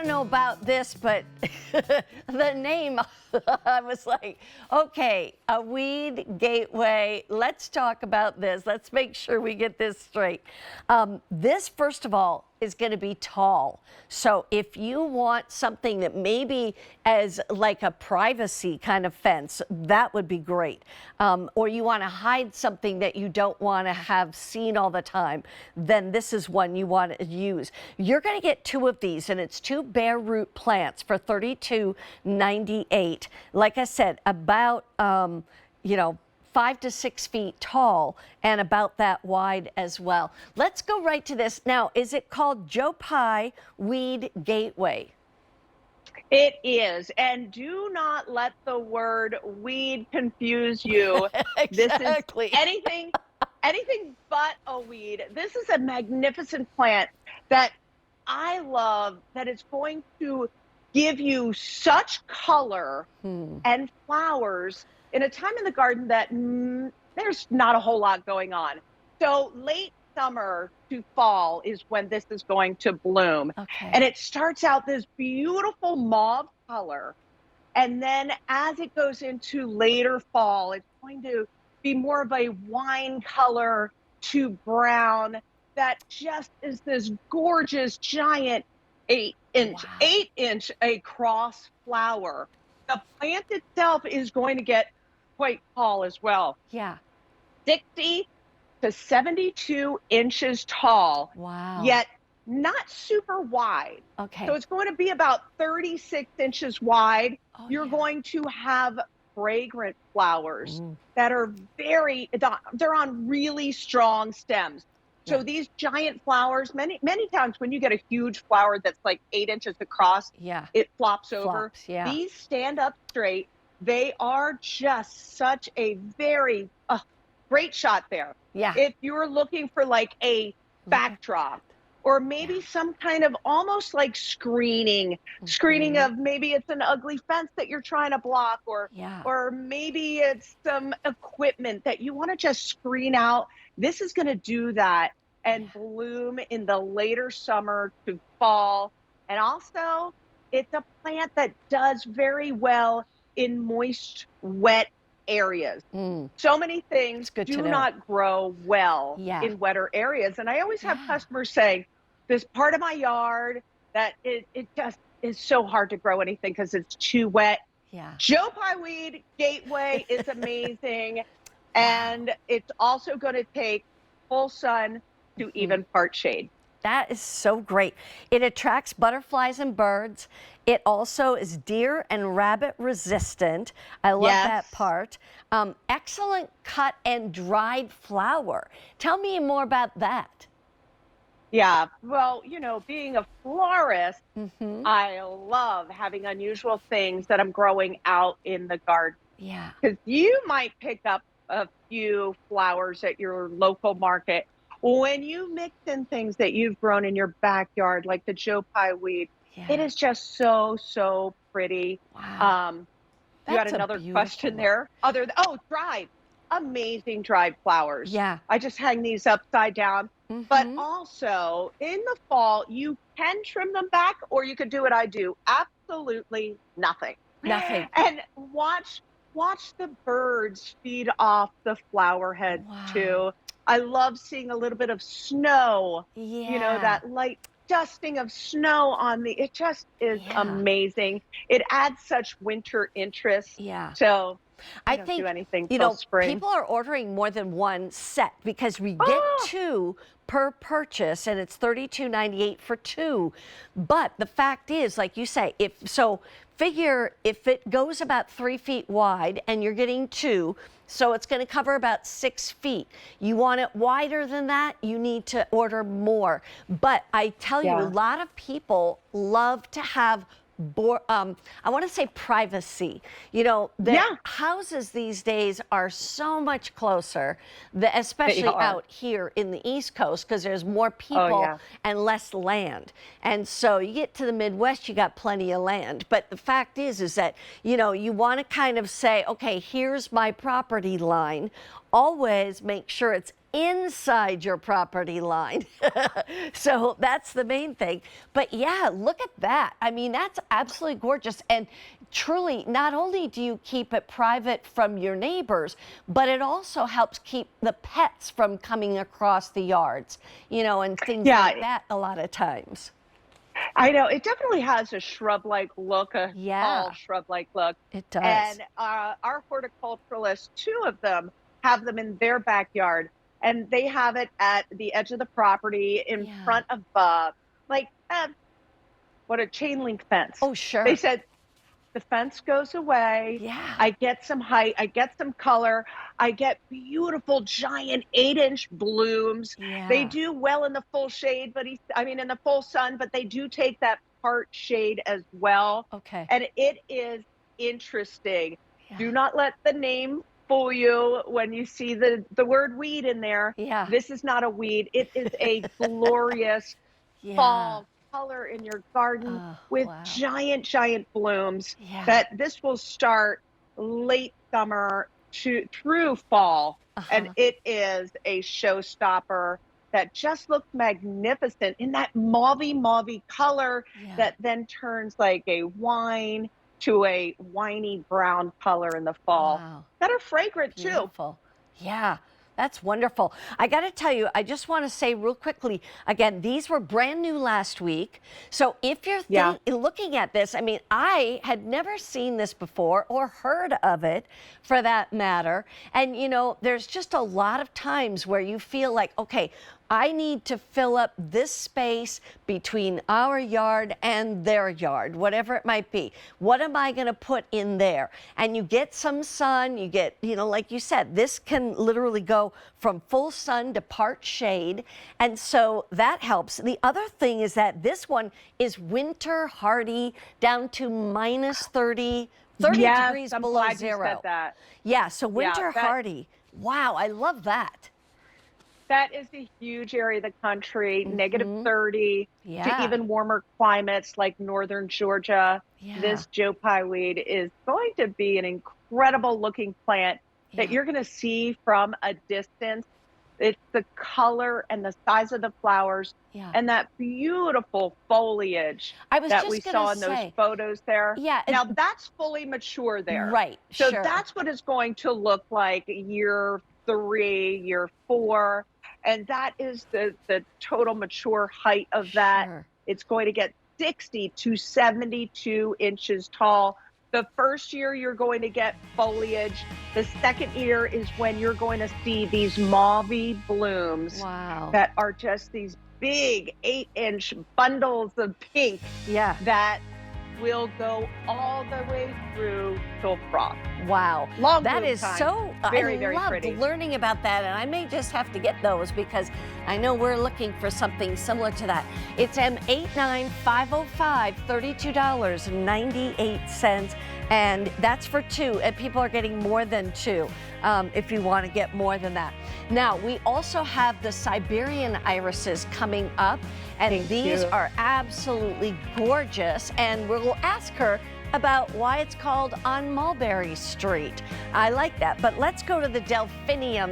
don't know about this, but the name, I was like, okay, a weed gateway. Let's talk about this. Let's make sure we get this straight. This, first of all, is going to be tall. So if you want something that maybe as like a privacy kind of fence, that would be great. Or you want to hide something that you don't want to have seen all the time, then this is one you want to use. You're going to get two of these, and it's two bare root plants for $32.98. Like I said, about, 5 to 6 feet tall and about that wide as well. Let's go right to this. Now, is it called Joe Pye Weed Gateway? It is. And do not let the word weed confuse you. Exactly. This is anything but a weed. This is a magnificent plant that I love, that is going to give you such color and flowers in a time in the garden that there's not a whole lot going on. So late summer to fall is when this is going to bloom. Okay. And it starts out this beautiful mauve color. And then as it goes into later fall, it's going to be more of a wine color to brown that just is this gorgeous giant 8-inch across flower. The plant itself is going to get quite tall as well. Yeah. 60 to 72 inches tall. Wow. Yet not super wide. Okay. So it's going to be about 36 inches wide. Oh, You're yeah. going to have fragrant flowers that are they're on really strong stems. So these giant flowers, many times when you get a huge flower that's like 8 inches across, it flops over. Yeah. These stand up straight. They are just such a very great shot there. Yeah. If you're looking for like a backdrop, or maybe some kind of almost like screening of, maybe it's an ugly fence that you're trying to block, or maybe it's some equipment that you want to just screen out. This is going to do that and bloom in the later summer to fall. And also, it's a plant that does very well in moist, wet areas. So many things do not grow well in wetter areas. And I always have customers saying, this part of my yard that it just is so hard to grow anything because it's too wet. Joe Pye Weed Gateway is amazing. And it's also going to take full sun to even part shade. That is so great. It attracts butterflies and birds. It also is deer and rabbit resistant. I love that part. Excellent cut and dried flower. Tell me more about that. Yeah, well, being a florist, I love having unusual things that I'm growing out in the garden. Yeah. Because you might pick up a few flowers at your local market. When you mix in things that you've grown in your backyard, like the Joe Pye weed, it is just so pretty. Wow. You had another question there. Dried. Amazing dried flowers. Yeah. I just hang these upside down. But also, in the fall, you can trim them back, or you could do what I do. Absolutely nothing. Nothing. And watch the birds feed off the flower heads too. I love seeing a little bit of snow, that light dusting of snow on it just is amazing. It adds such winter interest. Yeah. So I don't think, do anything till spring. People are ordering more than one set because we get two per purchase, and it's $32.98 for two. But the fact is, like you say, figure if it goes about 3 feet wide and you're getting two, so it's going to cover about 6 feet. You want it wider than that, you need to order more. But I tell you, a lot of people love to have I want to say privacy. The houses these days are so much closer, especially out here in the East Coast, because there's more people and less land. And so you get to the Midwest, you got plenty of land. But the fact is that, you want to kind of say, okay, here's my property line. Always make sure it's inside your property line. So that's the main thing. But yeah, look at that. I mean, that's absolutely gorgeous. And truly, not only do you keep it private from your neighbors, but it also helps keep the pets from coming across the yards, you know, and things like that a lot of times. I know it definitely has a shrub-like look, a Yeah, tall shrub-like look. it does. And our horticulturalists, two of them, have them in their backyard, and they have it at the edge of the property in front of like what a chain link fence. Oh, sure. They said the fence goes away. Yeah. I get some height. I get some color. I get beautiful, giant 8-inch blooms. Yeah. They do well in the full shade, but in the full sun, but they do take that part shade as well. Okay. And it is interesting. Yeah. Do not let the name fool you when you see the word weed in there. Yeah. This is not a weed. It is a glorious fall color in your garden with giant, giant blooms. That this will start late summer through fall. And it is a showstopper that just looks magnificent in that mauvey color that then turns like a wine to a winey brown color in the fall. Wow. That are fragrant too. Beautiful. Yeah. That's wonderful. I got to tell you, I just want to say real quickly, again, these were brand new last week. So if you're looking at this, I mean, I had never seen this before or heard of it for that matter. And, you know, there's just a lot of times where you feel like, okay, I need to fill up this space between our yard and their yard, whatever it might be. What am I going to put in there? And you get some sun, you get, you know, like you said, this can literally go from full sun to part shade. And so that helps. The other thing is that this one is winter hardy down to minus 30 degrees below zero. You said that. Yeah, so winter hardy. Wow, I love that. That is a huge area of the country, negative 30 to even warmer climates like northern Georgia. This Joe Pye weed is going to be an incredible looking plant that you're going to see from a distance. It's the color and the size of the flowers and that beautiful foliage that we saw in those photos there. Now that's fully mature there. Right. So that's what it's going to look like year 3, year 4. And that is the total mature height of that. It's going to get 60 to 72 inches tall. The first year you're going to get foliage. The second year is when you're going to see these mauvey blooms that are just these big 8-inch bundles of pink that will go all the way through till frost. Wow. That is so, very, I very loved pretty. learning about that, and I may just have to get those because I know we're looking for something similar to that. It's M89505, $32.98, and that's for 2, and people are getting more than 2 if you want to get more than that. Now, we also have the Siberian irises coming up, and these are absolutely gorgeous, and we'll ask her about why it's called on Mulberry Street. I like that, but let's go to the delphinium.